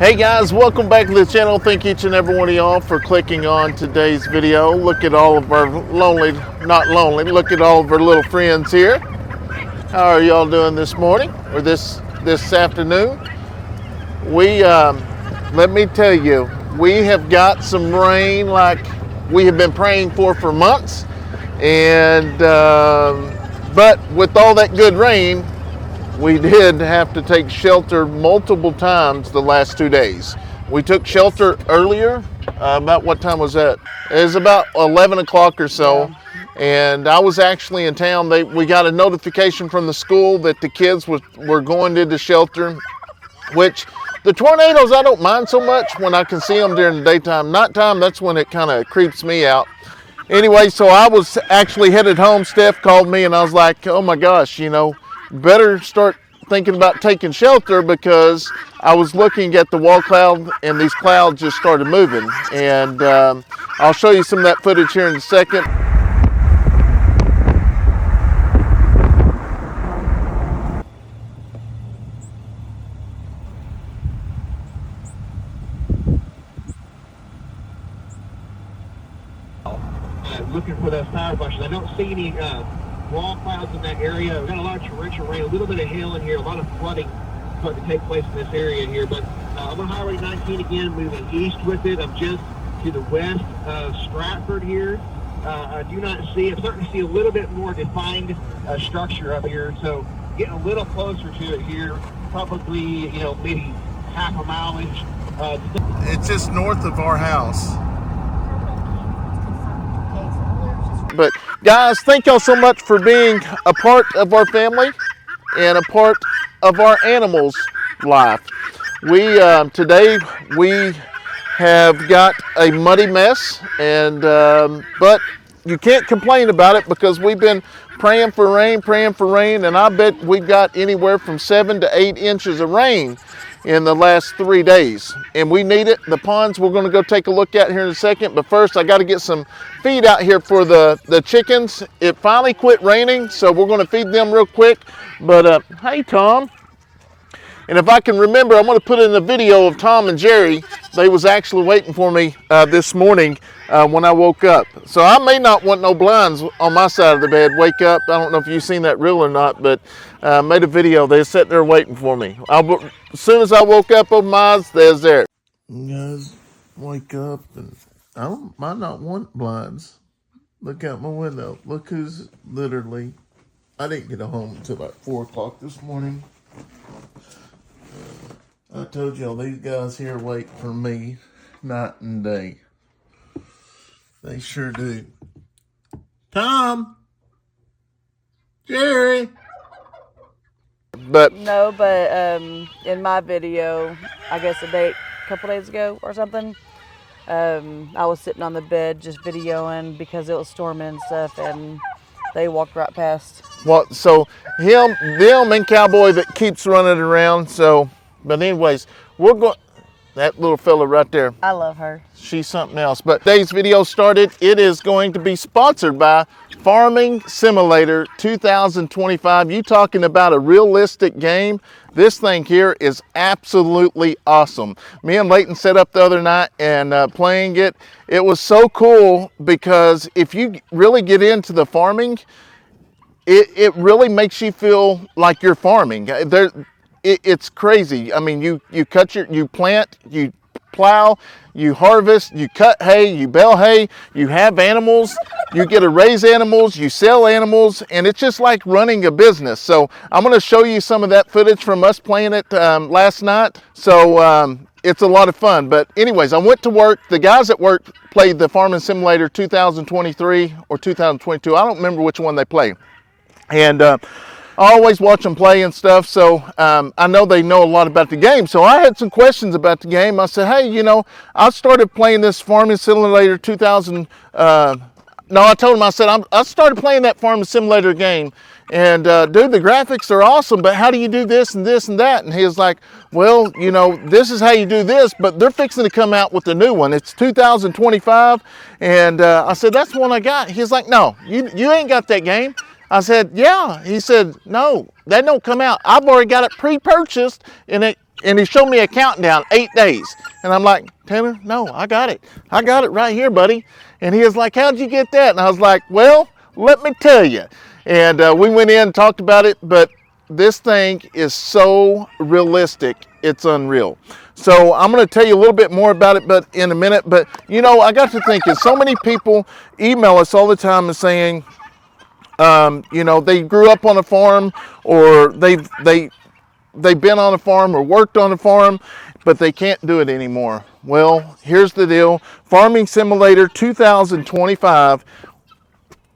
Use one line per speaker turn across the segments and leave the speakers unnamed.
Hey guys, welcome back to the channel. Thank each and every one of y'all for clicking on today's video. Look at all of our look at all of our little friends here. How are y'all doing this morning or this afternoon? Let me tell you, we have got some rain like we have been praying for months, and but with all that good rain, we did have to take shelter multiple times the last 2 days. We took shelter earlier, about what time was that? It was about 11 o'clock or so, and I was actually in town. We got a notification from the school that the kids were going into shelter, which the tornadoes I don't mind so much when I can see them during the daytime. Nighttime, that's when it kind of creeps me out. Anyway, so I was actually headed home. Steph called me and I was like, oh my gosh, better start thinking about taking shelter, because I was looking at the wall cloud and these clouds just started moving. And I'll show you some of that footage here in a second.
Looking for those power flashes. I don't see any wall clouds in that area. We've got a lot of torrential rain, a little bit of hail in here, a lot of flooding starting to take place in this area here. But I'm on Highway 19 again, moving east with it. I'm just to the west of Stratford here. I'm starting to see a little bit more defined structure up here. So getting a little closer to it here, probably, maybe half a mile-ish.
It's just north of our house. But guys, thank y'all so much for being a part of our family and a part of our animals' life. Today we have got a muddy mess, and but you can't complain about it, because we've been praying for rain, and I bet we've got anywhere from 7 to 8 inches of rain in the last 3 days, and we need it. The ponds we're going to go take a look at here in a second, but first I got to get some feed out here for the chickens. It finally quit raining, so we're going to feed them real quick. But hey Tom, and if I can remember, I'm going to put in a video of Tom and Jerry. They was actually waiting for me this morning when I woke up. So I may not want no blinds on my side of the bed. Wake up. I don't know if you've seen that reel or not, but made a video. They sat there waiting for me. As soon as I woke up, opened my eyes, there's there. You guys wake up, and I might not want blinds. Look out my window. Look who's literally. I didn't get home until about 4 o'clock this morning. I told y'all these guys here wait for me night and day. They sure do. Tom, Jerry. But
in my video, I guess a couple days ago or something, I was sitting on the bed just videoing because it was storming and stuff, and they walked right past.
Well, so them and Cowboy that keeps running around. So, but anyways, we're going. That little fella right there.
I love her. She's
something else. But today's video started. It is going to be sponsored by Farming Simulator 2025. You talking about a realistic game? This thing here is absolutely awesome. Me and Leighton set up the other night and playing it. It was so cool, because if you really get into the farming, it really makes you feel like you're farming. It's crazy. I mean, you plant, you plow, you harvest, you cut hay, you bale hay, you have animals, you get to raise animals, you sell animals, and it's just like running a business. So I'm going to show you some of that footage from us playing it last night. So it's a lot of fun. But anyways, I went to work. The guys at work played the Farming Simulator 2023 or 2022. I don't remember which one they played. And I always watch them play and stuff, so I know they know a lot about the game. So I had some questions about the game. I said, hey, I started playing this Farming Simulator 2000. I told him, I said, I started playing that Farming Simulator game, and dude, the graphics are awesome, but how do you do this and this and that? And he was like, well, this is how you do this, but they're fixing to come out with a new one. It's 2025, and I said, that's the one I got. He's like, no, you ain't got that game. I said, yeah. He said, no, that don't come out. I've already got it pre-purchased, and And he showed me a countdown, 8 days. And I'm like, Tanner, no, I got it. I got it right here, buddy. And he was like, how'd you get that? And I was like, well, let me tell you. And we went in and talked about it, but this thing is so realistic, it's unreal. So I'm going to tell you a little bit more about it but in a minute. But, you know, I got to thinking, so many people email us all the time and saying, you know, they grew up on a farm, or they've been on a farm or worked on a farm, but they can't do it anymore. Well, here's the deal. Farming Simulator 2025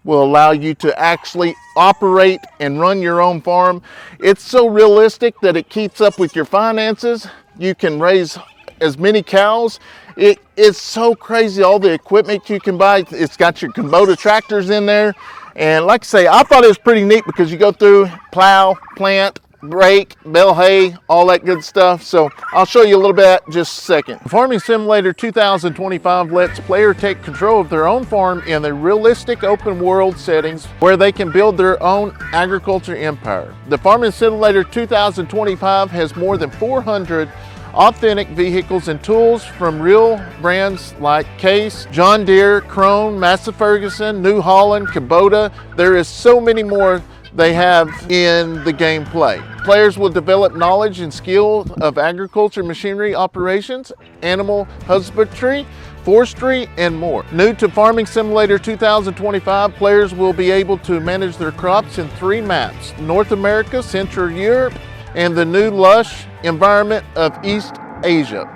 will allow you to actually operate and run your own farm. It's so realistic that it keeps up with your finances. You can raise as many cows. It is so crazy, all the equipment you can buy. It's got your Kubota tractors in there. And like I say, I thought it was pretty neat because you go through, plow, plant, brake, bale hay, all that good stuff. So I'll show you a little bit in just a second. Farming Simulator 2025 lets players take control of their own farm in a realistic open world settings where they can build their own agriculture empire. The Farming Simulator 2025 has more than 400 authentic vehicles and tools from real brands like Kayson, John Deere, Krone, Massey Ferguson, New Holland, Kubota. There is so many more they have in the gameplay. Players will develop knowledge and skill of agriculture, machinery operations, animal husbandry, forestry, and more. New to Farming Simulator 2025, players will be able to manage their crops in 3 maps: North America, Central Europe, and the new lush environment of East Asia.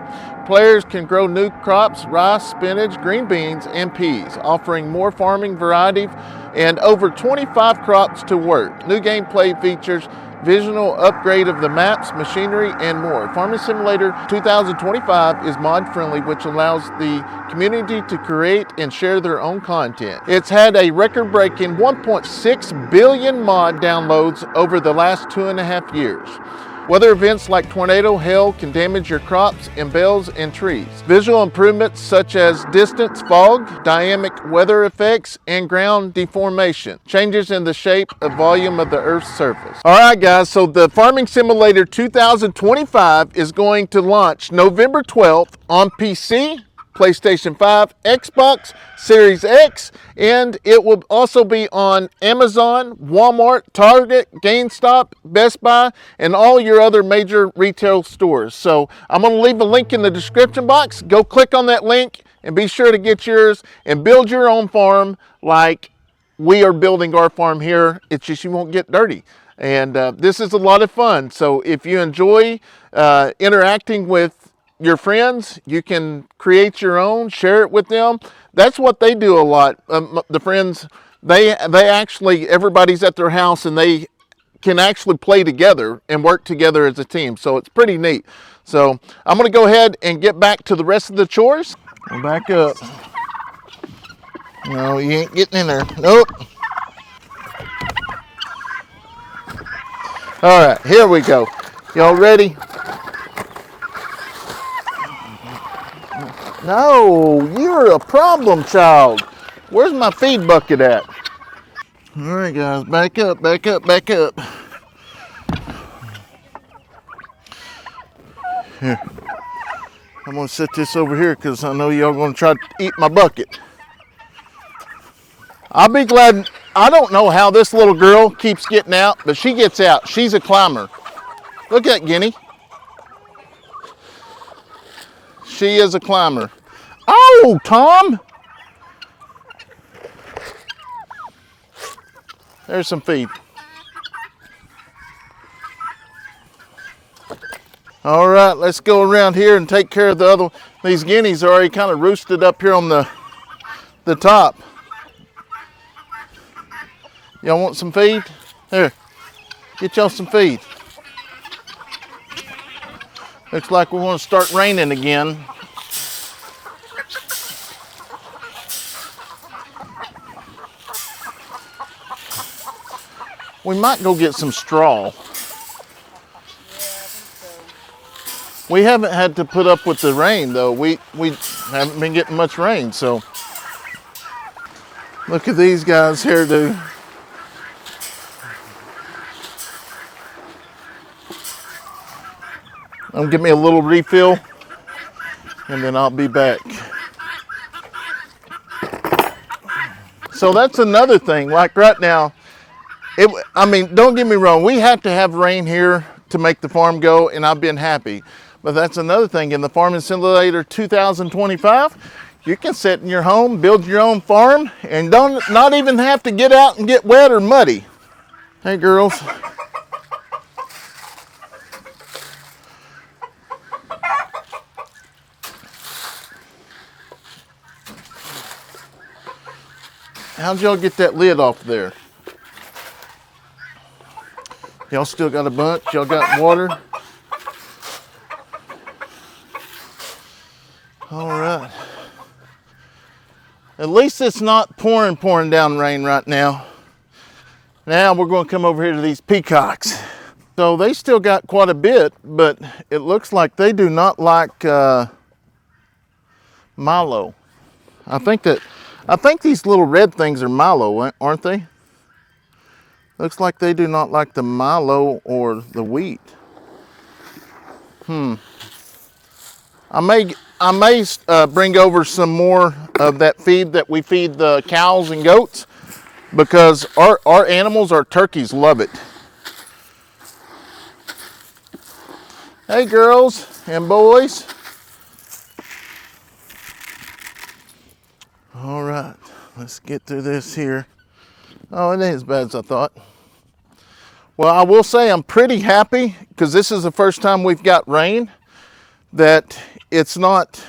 Players can grow new crops: rice, spinach, green beans, and peas, offering more farming variety and over 25 crops to work. New gameplay features visual upgrade of the maps, machinery, and more. Farming Simulator 2025 is mod friendly, which allows the community to create and share their own content. It's had a record-breaking 1.6 billion mod downloads over the last 2.5 years. Weather events like tornado, hail can damage your crops and bales and trees. Visual improvements such as distance, fog, dynamic weather effects, and ground deformation. Changes in the shape and volume of the Earth's surface. All right, guys, so the Farming Simulator 2025 is going to launch November 12th on PC, PlayStation 5, Xbox Series X, and it will also be on Amazon, Walmart, Target, GameStop, Best Buy, and all your other major retail stores. So I'm going to leave a link in the description box. Go click on that link and be sure to get yours and build your own farm like we are building our farm here. It's just you won't get dirty. And this is a lot of fun. So if you enjoy interacting with your friends, you can create your own, share it with them. That's what they do a lot. The friends, they actually, everybody's at their house and they can actually play together and work together as a team. So it's pretty neat. So I'm going to go ahead and get back to the rest of the chores. We'll back up. No, you ain't getting in there. Nope. All right, here we go. Y'all ready? No, you're a problem child. Where's my feed bucket at? All right, guys, back up, back up, back up. Here, I'm gonna set this over here because I know y'all gonna try to eat my bucket. I'll be glad. I don't know how this little girl keeps getting out, but she gets out. She's a climber. Look at Guinea. She is a climber. Oh, Tom! There's some feed. All right, let's go around here and take care of the other. These guineas are already kind of roosted up here on the top. Y'all want some feed? Here, get y'all some feed. Looks like we want to start raining again. We might go get some straw. Yeah, I think so. We haven't had to put up with the rain though. We haven't been getting much rain, so. Look at these guys here, dude. Give me a little refill, and then I'll be back. So that's another thing. Like right now, I mean, don't get me wrong. We have to have rain here to make the farm go, and I've been happy. But that's another thing. In the Farming Simulator 2025, you can sit in your home, build your own farm, and not even have to get out and get wet or muddy. Hey, girls. How'd y'all get that lid off there? Y'all still got a bunch? Y'all got water? All right. At least it's not pouring down rain right now. Now we're going to come over here to these peacocks. So they still got quite a bit, but it looks like they do not like Milo. I think these little red things are Milo, aren't they? Looks like they do not like the Milo or the wheat. I may bring over some more of that feed that we feed the cows and goats, because our animals, our turkeys, love it. Hey, girls and boys. All right, let's get through this here. Oh, it ain't as bad as I thought. Well, I will say I'm pretty happy, because this is the first time we've got rain, that it's not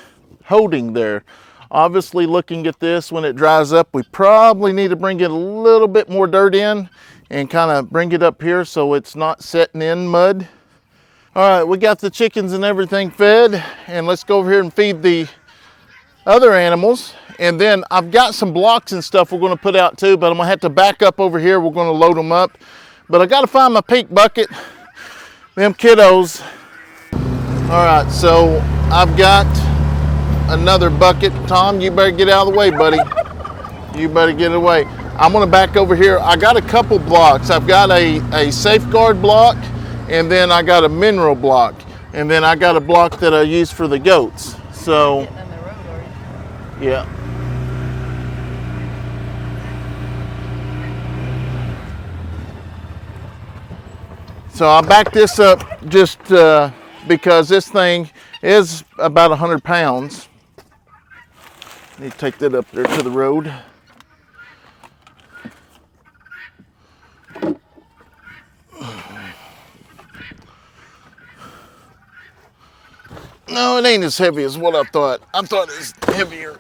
holding there. Obviously, looking at this, when it dries up, we probably need to bring it a little bit more dirt in and kind of bring it up here so it's not setting in mud. All right, we got the chickens and everything fed, and let's go over here and feed the other animals. And then I've got some blocks and stuff we're going to put out too, but I'm going to have to back up over here. We're going to load them up. But I got to find my peak bucket. Them kiddos. All right, so I've got another bucket. Tom, you better get out of the way, buddy. You better get away. I'm going to back over here. I got a couple blocks. I've got a safeguard block, and then I got a mineral block, and then I got a block that I use for the goats. So, yeah. So I backed this up just because this thing is about 100 pounds. Need to take that up there to the road. No, it ain't as heavy as what I thought. I thought it was heavier.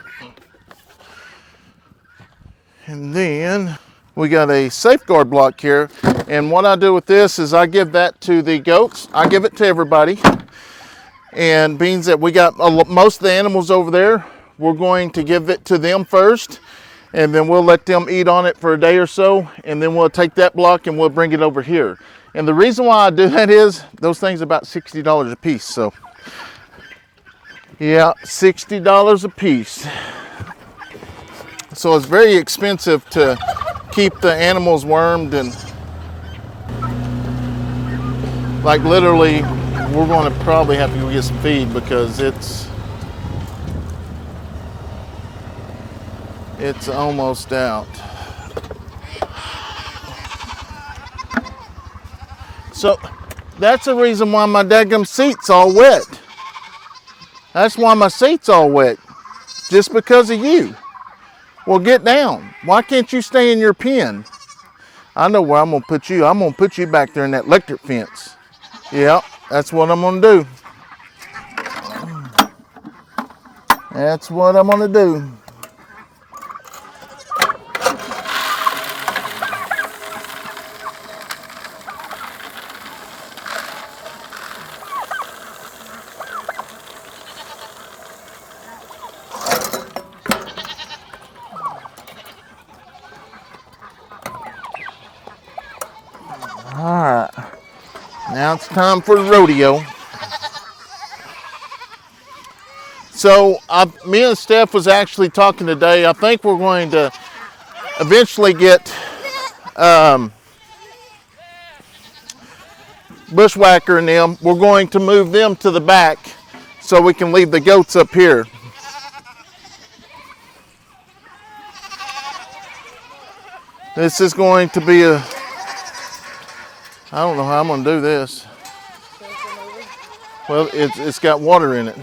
And then we got a safeguard block here. And what I do with this is I give that to the goats. I give it to everybody. And being that we got most of the animals over there, we're going to give it to them first. And then we'll let them eat on it for a day or so. And then we'll take that block and we'll bring it over here. And the reason why I do that is those things are about $60 a piece. So yeah, $60 a piece. So it's very expensive to keep the animals wormed, and like literally we're going to probably have to go get some feed because it's almost out. So that's the reason why my daggum seat's all wet. That's why my seat's all wet. Just because of you. Well, get down. Why can't you stay in your pen? I know where I'm going to put you. I'm going to put you back there in that electric fence. Yeah, that's what I'm going to do. That's what I'm going to do. Alright, now it's time for the rodeo. So me and Steph was actually talking today. I think we're going to eventually get Bushwhacker and them, we're going to move them to the back so we can leave the goats up here. This is going to be a, I don't know how I'm going to do this. Well, it's got water in it.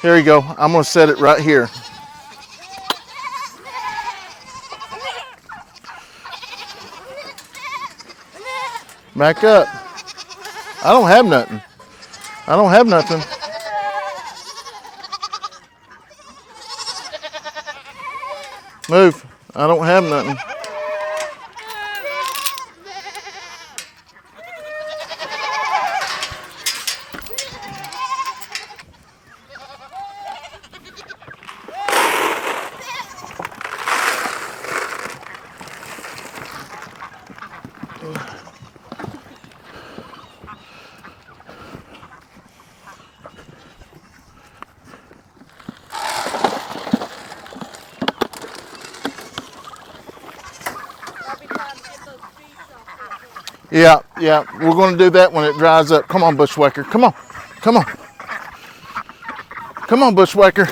Here you go. I'm going to set it right here. Back up. I don't have nothing. I don't have nothing. Move. I don't have nothing. Yeah, we're going to do that when it dries up. Come on, Bushwhacker. Come on. Come on. Come on, Bushwhacker.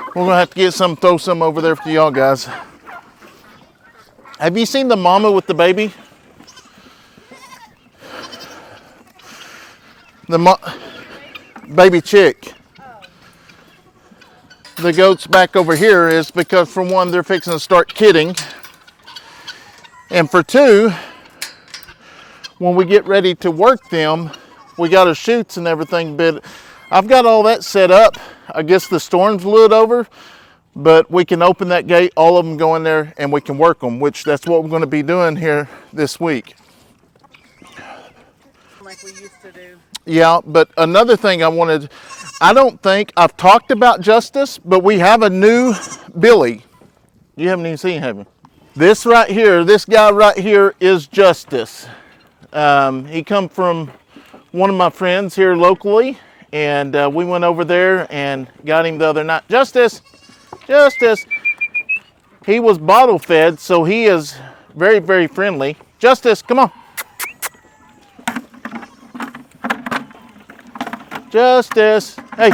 We're going to have to get some, throw some over there for y'all guys. Have you seen the mama with the baby? The baby chick. The goats back over here is because, for one, they're fixing to start kidding. And for two, when we get ready to work them, we got our chutes and everything, but I've got all that set up. I guess the storm's blew it over. But we can open that gate, all of them go in there, and we can work them, which that's what we're going to be doing here this week.
Like we used to do.
Yeah, but another thing I don't think I've talked about Justice, but we have a new Billy. You haven't even seen him. This right here, this guy right here is Justice. He come from one of my friends here locally, and we went over there and got him the other night. Justice! He was bottle fed, so he is very, very friendly. Justice, come on. Justice, hey.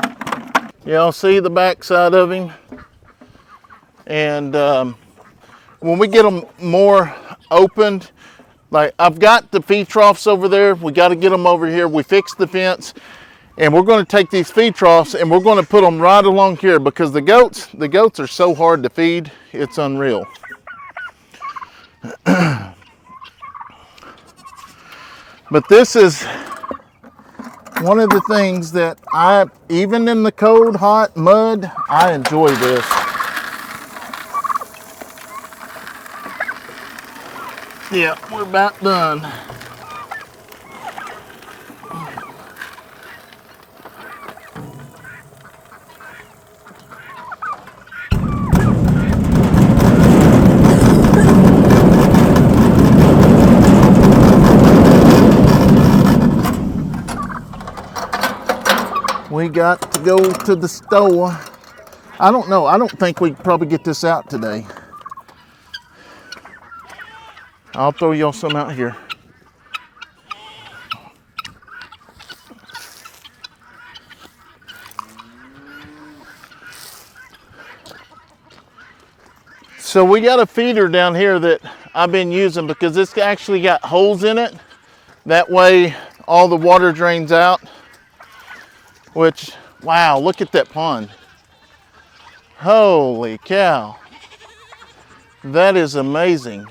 Y'all see the back side of him? And when we get them more opened, like I've got the feed troughs over there, we got to get them over here. We fixed the fence. And we're going to take these feed troughs and we're going to put them right along here because the goats are so hard to feed, it's unreal. But this is one of the things that even in the cold, hot mud, I enjoy this. Yeah, we're about done. We got to go to the store. I don't know. I don't think we can probably get this out today. I'll throw y'all some out here. So we got a feeder down here that I've been using because it's actually got holes in it. That way all the water drains out. Which, wow, look at that pond. Holy cow. That is amazing.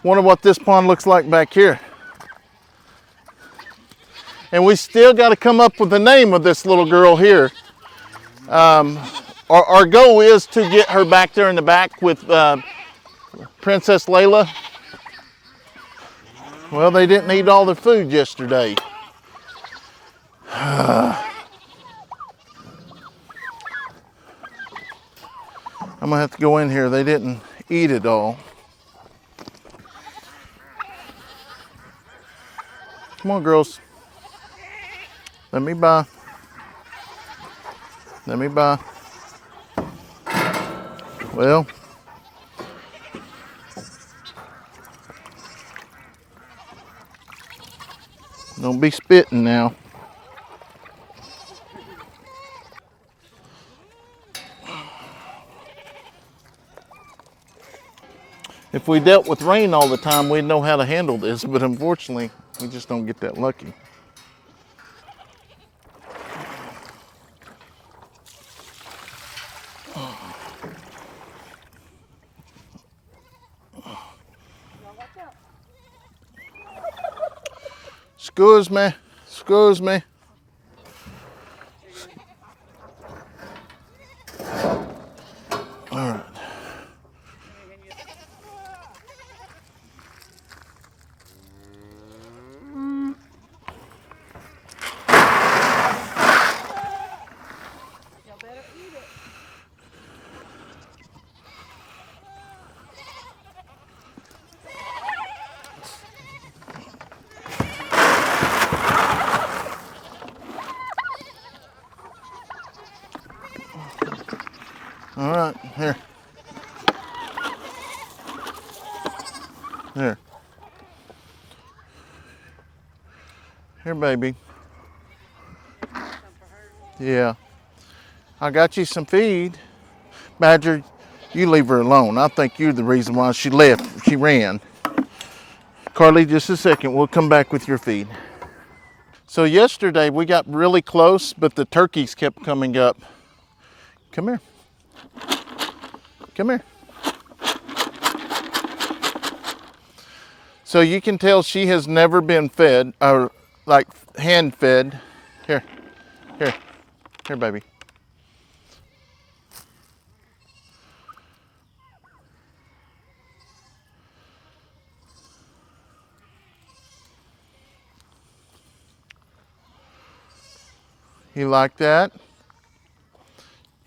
Wonder what this pond looks like back here. And we still got to come up with the name of this little girl here. Our goal is to get her back there in the back with Princess Layla. Well, they didn't eat all their food yesterday. I'm gonna have to go in here. They didn't eat it all. Come on, girls. Let me by. Let me by. Well, don't be spitting now. If we dealt with rain all the time, we'd know how to handle this, but unfortunately, we just don't get that lucky. Excuse me, excuse me. All right. All right, here. Here. Here, baby. Yeah. I got you some feed. Badger, you leave her alone. I think you're the reason why she left. She ran. Carly, just a second. We'll come back with your feed. So yesterday we got really close, but the turkeys kept coming up. Come here. Come here. So you can tell she has never been fed, or like hand fed. Here, here, here, baby. You like that?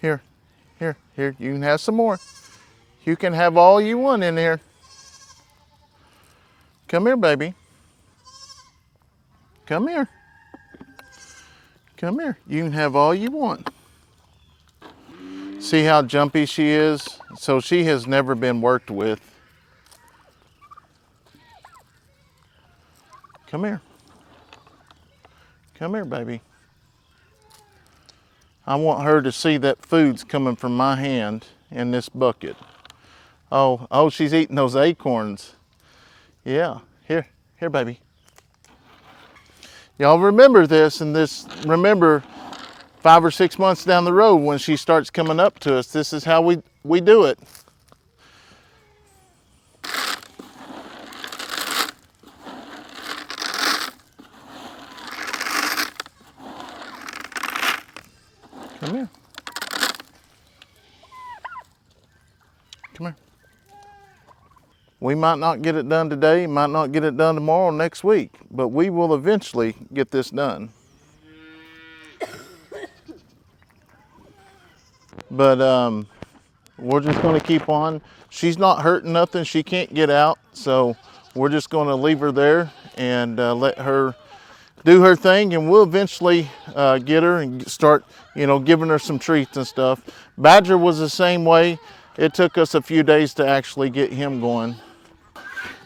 Here, here, here, you can have some more. You can have all you want in here. Come here, baby. Come here. Come here. You can have all you want. See how jumpy she is? So she has never been worked with. Come here. Come here, baby. I want her to see that food's coming from my hand in this bucket. Oh, she's eating those acorns. Yeah, here, baby. Y'all remember this, and remember 5 or 6 months down the road when she starts coming up to us, this is how we do it. Come here. Come here. We might not get it done today, might not get it done tomorrow, next week, but we will eventually get this done. But we're just going to keep on. She's not hurting nothing. She can't get out, so we're just going to leave her there and let her do her thing, and we'll eventually get her and start, giving her some treats and stuff. Badger was the same way. It took us a few days to actually get him going.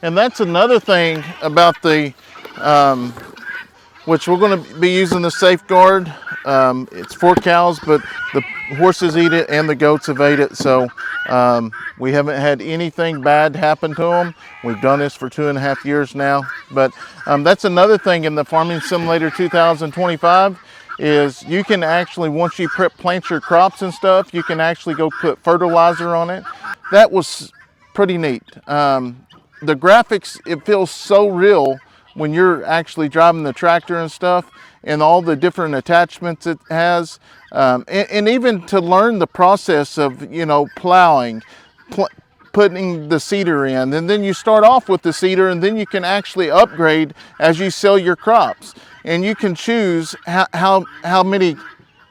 And that's another thing about the, which we're going to be using the safeguard. It's for cows, but the horses eat it and the goats have ate it. So we haven't had anything bad happen to them. We've done this for 2.5 years now. But that's another thing in the Farming Simulator 2025 is you can actually, once you plant your crops and stuff, you can actually go put fertilizer on it. That was pretty neat. The graphics, it feels so real when you're actually driving the tractor and stuff, and all the different attachments it has, and even to learn the process of plowing, putting the seeder in, and then you start off with the seeder, and then you can actually upgrade as you sell your crops, and you can choose how many,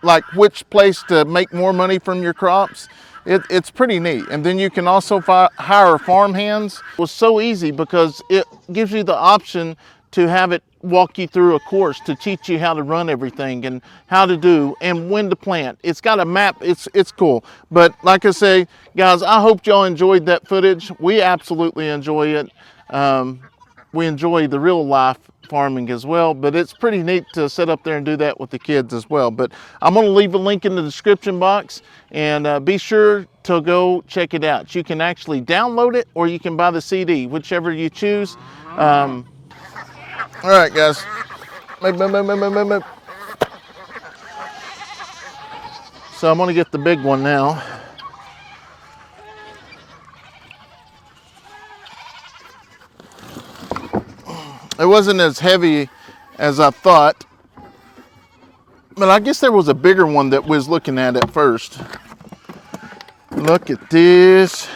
like which place to make more money from your crops. It's pretty neat. And then you can also hire farm hands. It was so easy because it gives you the option to have it walk you through a course to teach you how to run everything and how to do and when to plant. It's got a map. It's cool. But like I say, guys, I hope y'all enjoyed that footage. We absolutely enjoy it. We enjoy the real life farming as well, but it's pretty neat to sit up there and do that with the kids as well. But I'm going to leave a link in the description box, and be sure to go check it out. You can actually download it or you can buy the CD, whichever you choose. All right, guys. So I'm going to get the big one now. It wasn't as heavy as I thought, but I guess there was a bigger one that we was looking at first. Look at this.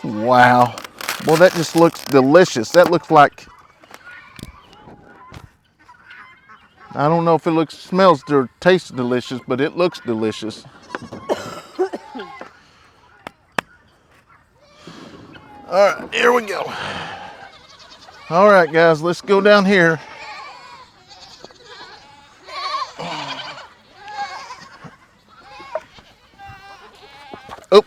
Wow. Well, that just looks delicious. That looks like, I don't know if it smells or tastes delicious, but it looks delicious. All right, here we go. All right, guys, let's go down here. Oh,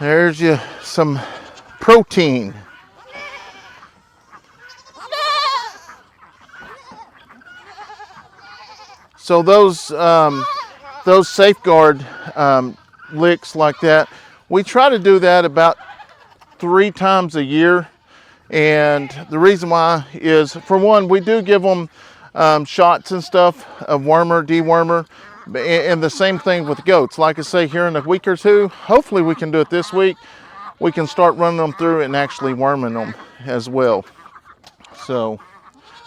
there's you some protein. So those safeguard licks like that, we try to do that about 3 times a year. And the reason why is, for one, we do give them shots and stuff of wormer, dewormer, and the same thing with goats. Like I say, here in a week or two, hopefully we can do it this week, we can start running them through and actually worming them as well. So,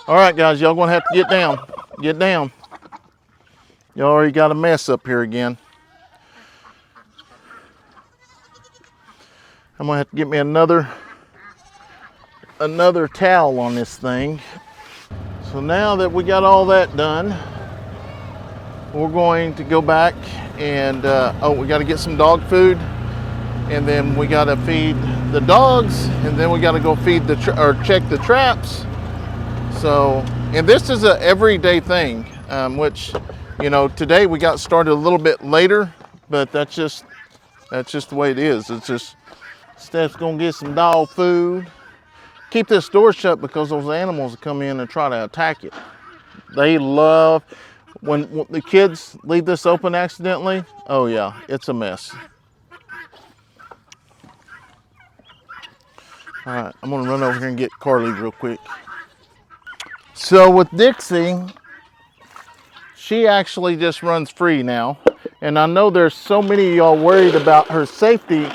all right, guys, y'all gonna have to get down. Get down. Y'all already got a mess up here again. I'm gonna have to get me another towel on this thing. So now that we got all that done, we're going to go back and we got to get some dog food, and then we got to feed the dogs, and then we got to go feed check the traps. So, and this is a everyday thing, which, you know, today we got started a little bit later, but that's just the way it is. It's just, Steph's gonna get some dog food. Keep this door shut because those animals come in and try to attack it. They love, when the kids leave this open accidentally, oh yeah, it's a mess. All right, I'm gonna run over here and get Carly real quick. So with Dixie, she actually just runs free now. And I know there's so many of y'all worried about her safety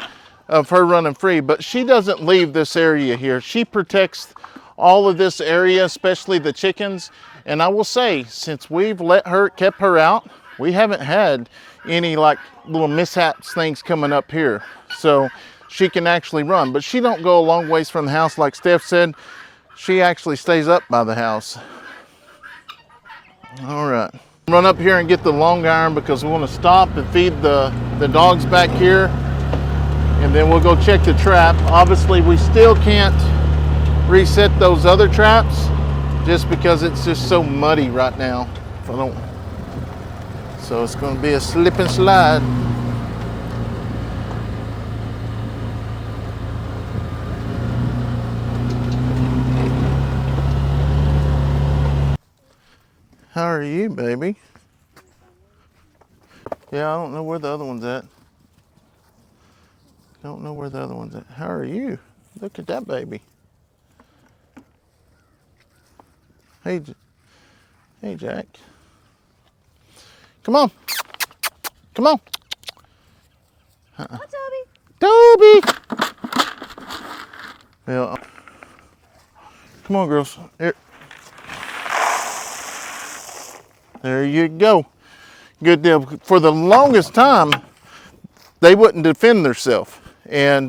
of her running free, but she doesn't leave this area here. She protects all of this area, especially the chickens. And I will say, since we've kept her out, we haven't had any like little mishaps things coming up here. So she can actually run, but she don't go a long ways from the house. Like Steph said, she actually stays up by the house. All right, run up here and get the long iron because we want to stop and feed the dogs back here. And then we'll go check the trap. Obviously, we still can't reset those other traps just because it's just so muddy right now. So it's going to be a slip and slide. How are you, baby? Yeah, I don't know where the other one's at. Don't know where the other one's at. How are you? Look at that baby. Hey, hey, Jack. Come on. Come on.
Hi, Toby.
Toby. Well, come on, girls. Here. There you go. Good deal. For the longest time, they wouldn't defend themselves. And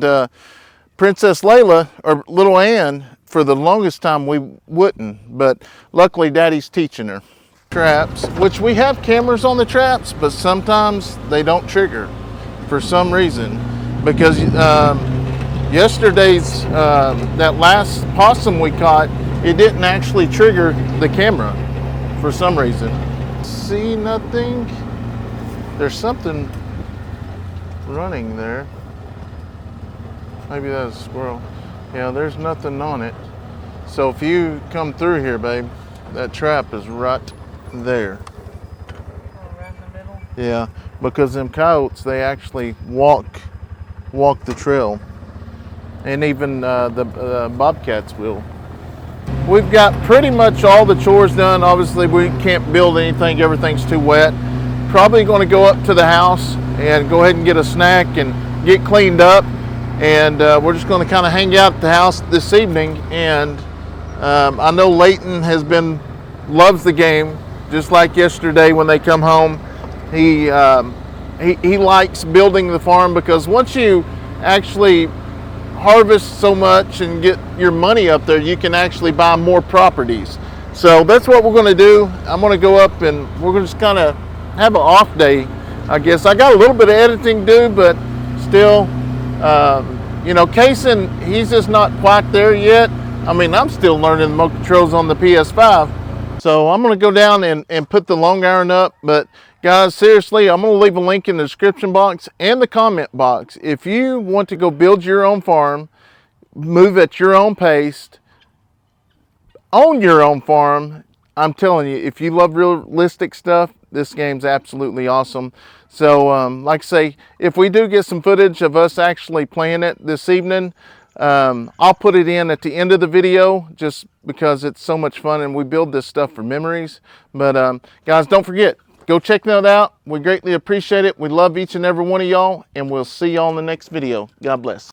Princess Layla, or Little Ann, for the longest time we wouldn't, but luckily Daddy's teaching her. Traps, which we have cameras on the traps, but sometimes they don't trigger for some reason, because Yesterday's, that last possum we caught, it didn't actually trigger the camera for some reason. See nothing? There's something running there. Maybe that's a squirrel. Yeah, there's nothing on it. So if you come through here, babe, that trap is right there.
Oh, right in the middle.
Yeah, because them coyotes, they actually walk the trail. And even the bobcats will. We've got pretty much all the chores done. Obviously, we can't build anything. Everything's too wet. Probably going to go up to the house and go ahead and get a snack and get cleaned up. And we're just going to kind of hang out at the house this evening. And I know Leighton loves the game, just like yesterday when they come home. He likes building the farm because once you actually harvest so much and get your money up there, you can actually buy more properties. So that's what we're going to do. I'm going to go up and we're going to just kind of have an off day, I guess. I got a little bit of editing to do, but still, you know, Kayson, he's just not quite there yet. I mean, I'm still learning the remote controls on the PS5. So I'm going to go down and put the long iron up. But guys, seriously, I'm going to leave a link in the description box and the comment box. If you want to go build your own farm, move at your own pace, own your own farm, I'm telling you, if you love realistic stuff, this game's absolutely awesome. So, like I say, if we do get some footage of us actually playing it this evening, I'll put it in at the end of the video just because it's so much fun and we build this stuff for memories. But guys, don't forget, go check that out. We greatly appreciate it. We love each and every one of y'all, and we'll see y'all in the next video. God bless.